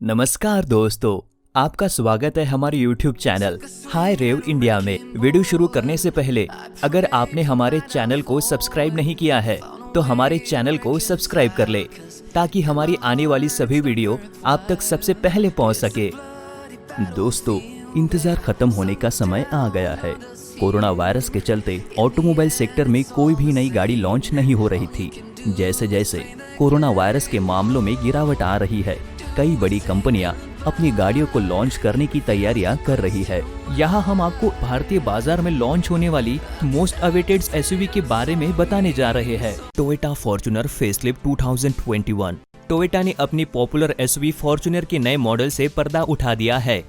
नमस्कार दोस्तों, आपका स्वागत है हमारे YouTube चैनल हाय रेव इंडिया में। वीडियो शुरू करने से पहले अगर आपने हमारे चैनल को सब्सक्राइब नहीं किया है तो हमारे चैनल को सब्सक्राइब कर ले ताकि हमारी आने वाली सभी वीडियो आप तक सबसे पहले पहुंच सके। दोस्तों, इंतजार खत्म होने का समय आ गया है। कोरोना वायरस के चलते ऑटोमोबाइल सेक्टर में कोई भी नई गाड़ी लॉन्च नहीं हो रही थी। जैसे जैसे कोरोना वायरस के मामलों में गिरावट आ रही है, कई बड़ी कंपनियां अपनी गाड़ियों को लॉन्च करने की तैयारियां कर रही है। यहाँ हम आपको भारतीय बाजार में लॉन्च होने वाली मोस्ट अवेटेड एसयूवी के बारे में बताने जा रहे हैं। Toyota Fortuner facelift 2021। टोयोटा ने अपनी पॉपुलर एसयूवी फॉर्च्यूनर के नए मॉडल से पर्दा उठा दिया है।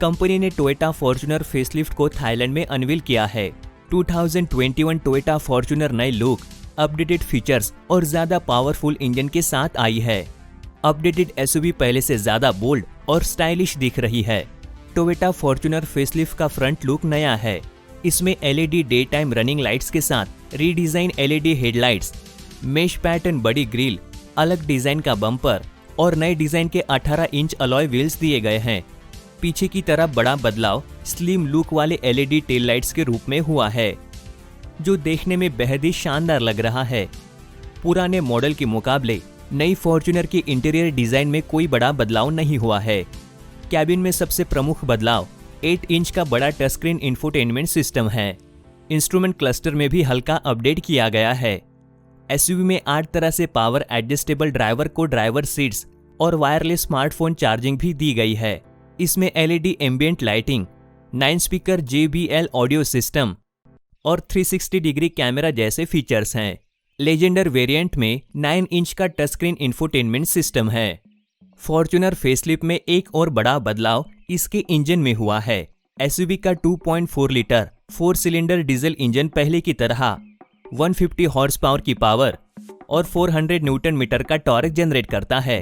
कंपनी ने टोयोटा फॉर्च्यूनर फेसलिफ्ट को थाईलैंड में अनवील किया है। 2021 टोयोटा फॉर्च्यूनर नए लुक, अपडेटेड फीचर्स और ज्यादा पावरफुल इंजन के साथ आई है। अपडेटेड एसयूवी पहले से ज्यादा बोल्ड और स्टाइलिश दिख रही है। टोयोटा फॉर्च्यूनर फेसलिफ्ट का फ्रंट लुक नया है। इसमें LED day time running lights के साथ redesign LED headlights, mesh pattern बड़ी ग्रिल, अलग डिजाइन का बम्पर और नए डिजाइन के 18 इंच अलॉय व्हील्स दिए गए हैं। पीछे की तरफ बड़ा बदलाव स्लिम लुक वाले एलईडी टेल लाइट्स के रूप में हुआ है, जो देखने में बेहद ही शानदार लग रहा है। पुराने मॉडल के मुकाबले नई फॉर्च्यूनर के इंटीरियर डिजाइन में कोई बड़ा बदलाव नहीं हुआ है। कैबिन में सबसे प्रमुख बदलाव 8 इंच का बड़ा टच स्क्रीन इंफोटेनमेंट सिस्टम है। इंस्ट्रूमेंट क्लस्टर में भी हल्का अपडेट किया गया है। एसयूवी में 8 तरह से पावर एडजस्टेबल ड्राइवर को ड्राइवर सीट्स और वायरलेस स्मार्टफोन चार्जिंग भी दी गई है। इसमें LED ambient lighting, 9 speaker JBL audio system और 360 डिग्री कैमरा जैसे फीचर्स हैं। लेजेंडर वेरिएंट में 9 इंच का टच स्क्रीन इंफोटेनमेंट सिस्टम है। फॉर्च्यूनर फेसलिफ्ट में एक और बड़ा बदलाव इसके इंजन में हुआ है। एसयूवी का 2.4 लीटर 4 सिलेंडर डीजल इंजन पहले की तरह 150 हॉर्स पावर की पावर और 400 न्यूटन मीटर का टॉर्क जनरेट करता है।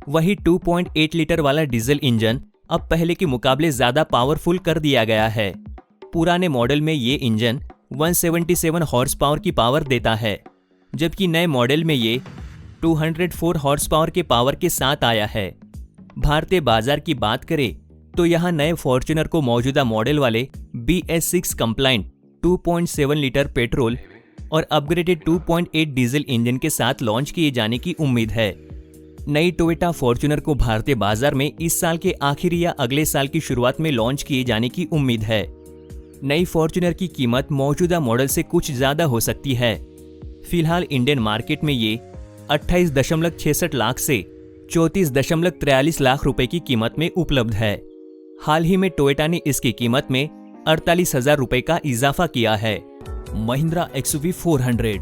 वही 2.8 लीटर वाला डीजल इंजन अब पहले के मुकाबले ज्यादा पावरफुल कर दिया गया है। पुराने मॉडल में ये इंजन 177 हॉर्स पावर की पावर देता है, जबकि नए मॉडल में ये 204 हॉर्स पावर के पावर के साथ आया है। भारतीय बाजार की बात करें तो यहाँ नए फॉर्च्यूनर को मौजूदा मॉडल वाले BS6 कंप्लाइंट 2.7 लीटर पेट्रोल और अपग्रेडेड 2.8 डीजल इंजन के साथ लॉन्च किए जाने की उम्मीद है। नई टोयोटा फॉर्च्यूनर को भारतीय बाजार में इस साल के आखिर या अगले साल की शुरुआत में लॉन्च किए जाने की उम्मीद है। नई फॉर्च्यूनर की कीमत मौजूदा मॉडल से कुछ ज्यादा हो सकती है। फिलहाल इंडियन मार्केट में ये 28.66 लाख से 34.43 लाख रुपए की कीमत में उपलब्ध है। हाल ही में टोयोटा ने इसकी कीमत में 48,000 रुपए का इजाफा किया है। महिंद्रा XUV 400।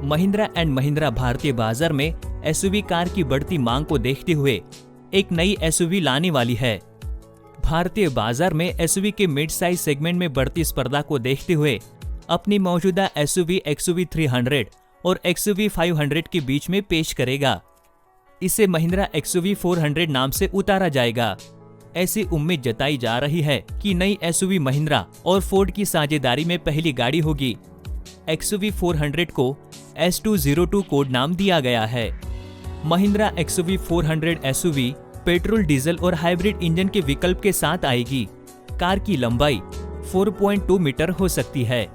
महिंद्रा एंड महिंद्रा भारतीय बाजार में एसयूवी कार की बढ़ती मांग को देखते हुए एक नई एसयूवी लाने वाली है। भारतीय बाजार में एसयूवी के मिड साइज सेगमेंट में बढ़ती स्पर्धा को देखते हुए अपनी मौजूदा एसयूवी XUV 300 और XUV 500 के बीच में पेश करेगा। इसे महिंद्रा XUV 400 नाम से उतारा जाएगा। ऐसी उम्मीद जताई जा रही है कि नई एसयूवी महिंद्रा और फोर्ड की साझेदारी में पहली गाड़ी होगी। XUV 400 को S202 कोड नाम दिया गया है। Mahindra XUV 400 SUV petrol, diesel और हाइब्रिड इंजन के विकल्प के साथ आएगी। कार की लंबाई 4.2 मीटर हो सकती है।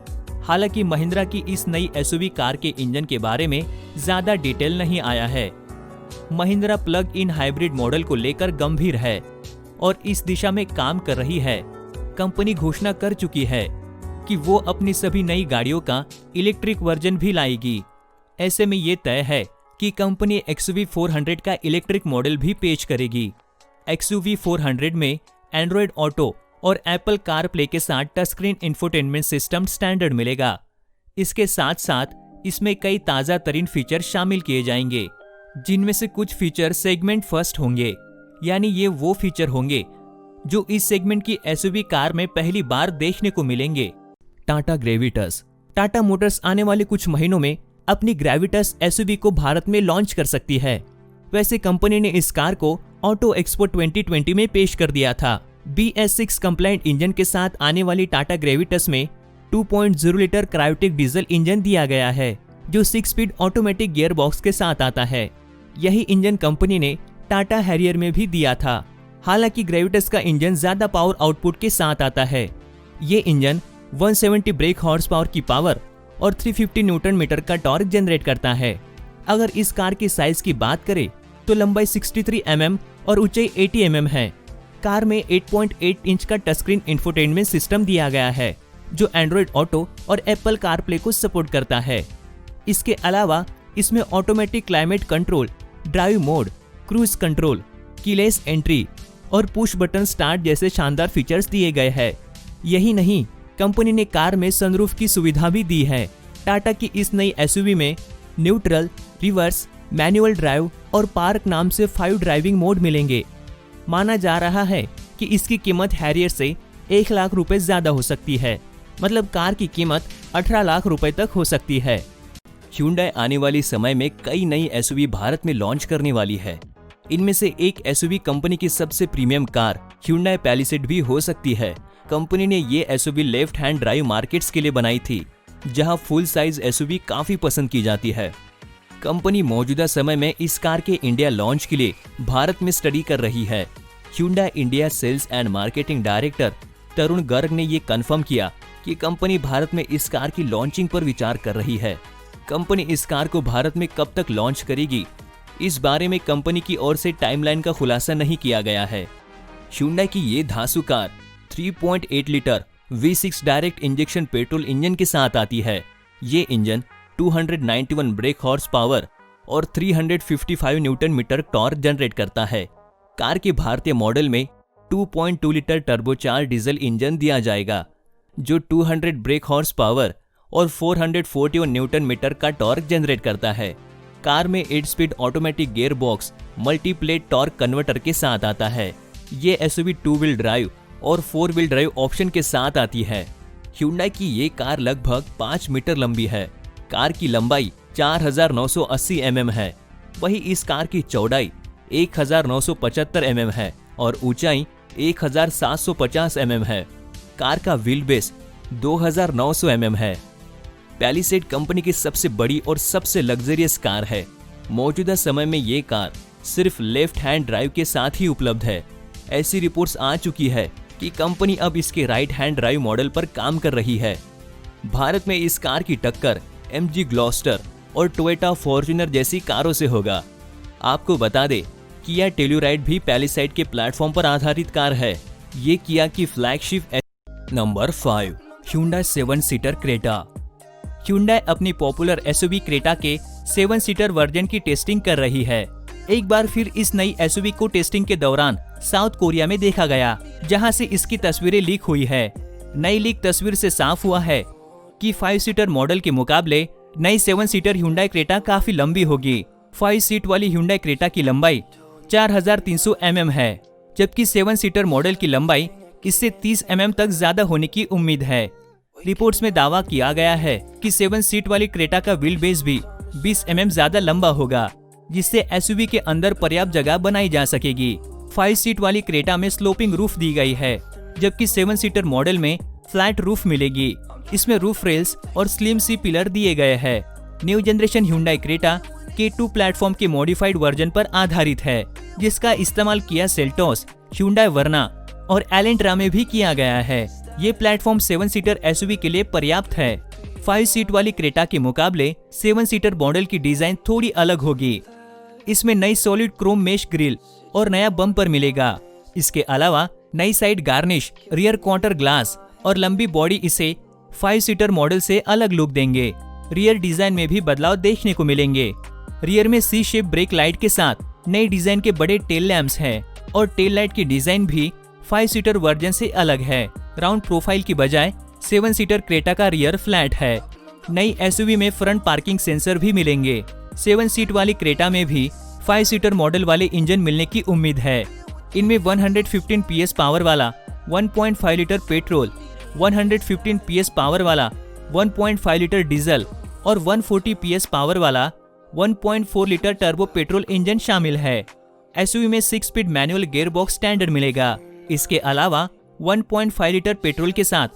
हालांकि महिंद्रा की इस नई एसयूवी कार के इंजन के बारे में ज्यादा डिटेल नहीं आया है। Mahindra plug in hybrid model को लेकर गंभीर है और इस दिशा में काम कर रही है। कंपनी घोषणा कर चुकी है कि वो अपनी सभी नई गाड़ियों का इलेक्ट्रिक वर्जन भी लाएगी। ऐसे में ये तय है कि कंपनी XUV 400 का इलेक्ट्रिक मॉडल भी पेश करेगी। XUV 400 में एंड्रॉयड ऑटो और एप्पल कार प्ले के साथ touch screen infotainment system standard मिलेगा। इसके साथ साथ इसमें कई ताजा तरीन फीचर शामिल किए जाएंगे, जिनमें से कुछ फीचर सेगमेंट फर्स्ट होंगे, यानी ये वो फीचर होंगे जो इस सेगमेंट की एसयूवी कार में पहली बार देखने को मिलेंगे। टाटा ग्रेविटस। टाटा मोटर्स आने वाले कुछ महीनों में अपनी ग्रेविटस एसयूवी को भारत में लॉन्च कर सकती है। वैसे कंपनी ने इस कार को ऑटो एक्सपो 2020 में पेश कर दिया था। BS6 कंप्लाइंट इंजन के साथ आने वाली टाटा ग्रेविटस में 2.0 लीटर क्रायोटिक डीजल इंजन दिया गया है, जो 6 स्पीड ऑटोमेटिक गियर बॉक्स के साथ आता है। यही इंजन कंपनी ने टाटा हैरियर में भी दिया था। हालांकि ग्रेविटस का इंजन ज्यादा पावर आउटपुट के साथ आता है। ये इंजन 170 ब्रेक हॉर्स पावर की पावर और 350 न्यूटन मीटर का टॉर्क जनरेट करता है। अगर इस कार के साइज की बात करें तो लंबाई 63 mm और ऊंचाई 80 mm है। कार में 8.8 इंच का टच स्क्रीन इंफोटेनमेंट सिस्टम दिया गया है जो एंड्रॉइड ऑटो और एप्पल कारप्ले को सपोर्ट करता है। इसके अलावा इसमें automatic climate control, drive mode, cruise control, keyless entry और पुश बटन स्टार्ट जैसे शानदार फीचर्स दिए गए हैं। यही नहीं, कंपनी ने कार में सनरूफ की सुविधा भी दी है। टाटा की इस नई एसयूवी में न्यूट्रल, रिवर्स, मैनुअल ड्राइव और पार्क नाम से 5 ड्राइविंग मोड मिलेंगे। माना जा रहा है कि इसकी कीमत हैरियर से 1 लाख रुपए ज्यादा हो सकती है। मतलब कार की कीमत 18 लाख रुपए तक हो सकती है। Hyundai आने वाली समय में कई नई एसयूवी भारत में लॉन्च करने वाली है। इनमें से एक एसयूवी कंपनी की सबसे प्रीमियम कार Hyundai Palisade भी हो सकती है। कंपनी ने ये SUV left hand drive markets के लिए बनाई थी, जहां फुल साइज एसयूवी काफी पसंद की जाती है। कंपनी मौजूदा समय में इस कार के इंडिया लॉन्च के लिए भारत में स्टडी कर रही है। Hyundai India sales and marketing director Tarun Garg ने ये कंफर्म किया कि कंपनी भारत में इस कार की लॉन्चिंग पर विचार कर रही है। कंपनी इस कार को भारत में कब तक लॉन्च करेगी, इस बारे में कंपनी की ओर से टाइमलाइन का खुलासा नहीं किया गया है। Hyundai की ये धांसू car 3.8 litre V6 direct injection petrol engine के साथ आती है। ये इंजन 291 ब्रेक हॉर्स पावर और 355 न्यूटन मीटर टॉर्क जनरेट करता है। कार के भारतीय मॉडल में 2.2 लीटर टर्बोचार्ज डीजल इंजन दिया जाएगा जो 200 ब्रेक हॉर्स पावर और 441 न्यूटन मीटर का टॉर्क जनरेट करता है। कार में 8 speed automatic gear box multiplate torque converter के साथ आता है। ये एसयूवी 2 व्हील ड्राइव और 4 व्हील ड्राइव ऑप्शन के साथ आती है। Hyundai की ये कार लगभग 5 मीटर लंबी है। कार की लंबाई 4980 mm है। वही इस कार की चौड़ाई 1975 mm है और ऊंचाई 1750 mm है। कार का व्हील बेस 2900 mm है। Palisade कंपनी की सबसे बड़ी और सबसे लग्जरियस कार है। मौजूदा समय में ये कार सिर्फ लेफ्ट हैंड ड्राइव के साथ ही उपलब्ध है। ऐसी रिपोर्ट्स आ चुकी है कि कंपनी अब इसके राइट हैंड ड्राइव मॉडल पर काम कर रही है। भारत में इस कार की टक्कर MG ग्लॉस्टर और टोयोटा फॉर्च्यूनर जैसी कारों से होगा। आपको बता दें, किया टेल्यूराइड भी Palisade के प्लेटफॉर्म पर आधारित कार है। ये किया की flagship. Number 5, Hyundai 7 seater Creta. Hyundai अपनी पॉपुलर एसयूवी क्रेटा के 7 सीटर वर्जन की टेस्टिंग कर रही है। एक बार फिर इस नई एसयूवी को टेस्टिंग के दौरान साउथ कोरिया में देखा गया, जहां से इसकी तस्वीरें लीक हुई है। नई लीक तस्वीर से साफ हुआ है कि 5 सीटर मॉडल के मुकाबले नई 7 सीटर Hyundai क्रेटा काफी लंबी होगी। 5 सीट वाली Hyundai क्रेटा की लंबाई 4300 mm है, जबकि 7 सीटर मॉडल की लंबाई इससे 30 mm तक ज्यादा होने की उम्मीद है। रिपोर्ट्स में दावा किया गया है कि 7 सीट वाली क्रेटा का व्हील बेस भी 20 mm ज्यादा लंबा होगा, जिससे एसयूवी के अंदर पर्याप्त जगह बनाई जा सकेगी। 5 सीट वाली क्रेटा में स्लोपिंग रूफ दी गई है, जबकि 7 सीटर मॉडल में फ्लैट रूफ मिलेगी। इसमें रूफ रेल्स और स्लिम सी पिलर दिए गए हैं। New generation Hyundai Creta K2 platform के मॉडिफाइड वर्जन पर आधारित है, जिसका इस्तेमाल किया सेल्टोस, Hyundai वर्ना और एलेंट्रा में भी किया गया है। ये प्लेटफॉर्म 7 सीटर एसयूवी के लिए पर्याप्त है। 5 सीट वाली क्रेटा के मुकाबले 7 सीटर मॉडल की डिजाइन थोड़ी अलग होगी। इसमें नई सॉलिड क्रोम मेश ग्रिल और नया बम्पर मिलेगा। इसके अलावा नई side garnish, rear quarter glass और लंबी बॉडी इसे 5 सीटर मॉडल से अलग लुक देंगे। रियर डिजाइन में भी बदलाव देखने को मिलेंगे। रियर में सी शेप ब्रेक लाइट के साथ नई डिजाइन के बड़े टेल लैंप्स हैं और टेल लाइट की डिजाइन भी 5 सीटर वर्जन से अलग है। राउंड प्रोफाइल की बजाय 7 सीटर क्रेटा का रियर फ्लैट है। नई एसयूवी में फ्रंट पार्किंग सेंसर भी मिलेंगे। 7 सीट वाली क्रेटा में भी 5 सीटर मॉडल वाले इंजन मिलने की उम्मीद है। इनमें 115 PS पावर वाला 1.5 लीटर पेट्रोल, 115 PS पावर वाला 1.5 लीटर डीजल और 140 PS पावर वाला 1.4 लीटर टर्बो पेट्रोल इंजन शामिल है। एसयूवी में 6 speed manual gear box standard मिलेगा। इसके अलावा 1.5 लीटर पेट्रोल के साथ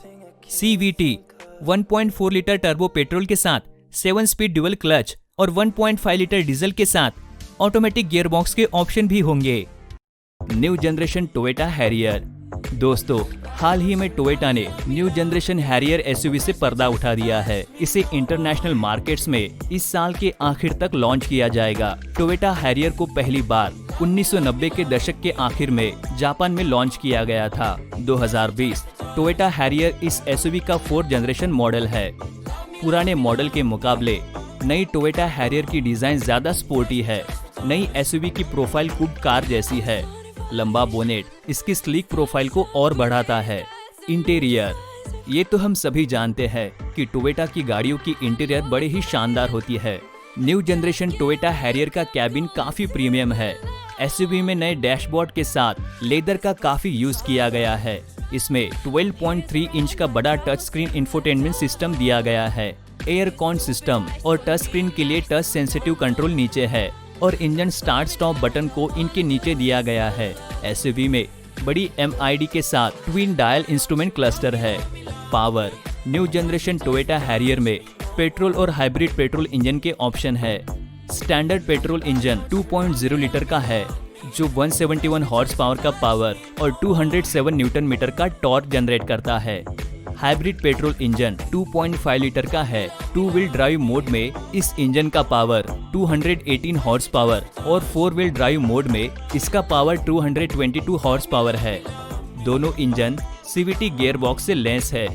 CVT, 1.4 लीटर टर्बो पेट्रोल के साथ 7 स्पीड ड्यूअल क्लच और 1.5 लीटर डीजल के साथ ऑटोमेटिक गियरबॉक्स के ऑप्शन भी होंगे। New generation Toyota Harrier. दोस्तों, हाल ही में टोयोटा ने न्यू जनरेशन हैरियर एसयूवी से पर्दा उठा दिया है। इसे इंटरनेशनल मार्केट्स में इस साल के आखिर तक लॉन्च किया जाएगा। टोयोटा हैरियर को पहली बार 1990 के दशक के आखिर में जापान में लॉन्च किया गया था। 2020 टोयोटा हैरियर इस एसयूवी का 4th जनरेशन मॉडल है। पुराने मॉडल के मुकाबले नई टोयोटा हैरियर की डिजाइन ज्यादा स्पोर्टी है। नई एसयूवी की प्रोफाइल कूप कार जैसी है। लंबा बोनेट इसकी स्लीक प्रोफाइल को और बढ़ाता है। इंटीरियर, ये तो हम सभी जानते हैं कि टोयोटा की गाड़ियों की इंटीरियर बड़े ही शानदार होती है। न्यू जनरेशन टोयोटा हैरियर का कैबिन काफी प्रीमियम है। एसयूवी में नए डैशबोर्ड के साथ लेदर का काफी यूज किया गया है। इसमें 12.3 इंच का बड़ा टच स्क्रीन इंफोटेनमेंट सिस्टम दिया गया है। एयर कॉन सिस्टम और टच स्क्रीन के लिए टच सेंसिटिव कंट्रोल नीचे है और इंजन स्टार्ट स्टॉप बटन को इनके नीचे दिया गया है। एसयूवी में बड़ी MID के साथ ट्विन डायल इंस्ट्रूमेंट क्लस्टर है। Power, new generation Toyota Harrier में पेट्रोल और हाइब्रिड पेट्रोल इंजन के ऑप्शन है। स्टैंडर्ड पेट्रोल इंजन 2.0 लीटर का है जो 171 हॉर्स पावर का पावर और 207 न्यूटन मीटर का टॉर्क जनरेट करता है। हाइब्रिड पेट्रोल इंजन 2.5 लीटर का है। 2 व्हील ड्राइव मोड में इस इंजन का पावर 218 हॉर्स पावर और 4 व्हील ड्राइव मोड में इसका पावर 222 हॉर्स पावर है। दोनों इंजन CVT गियर बॉक्स से लैस है।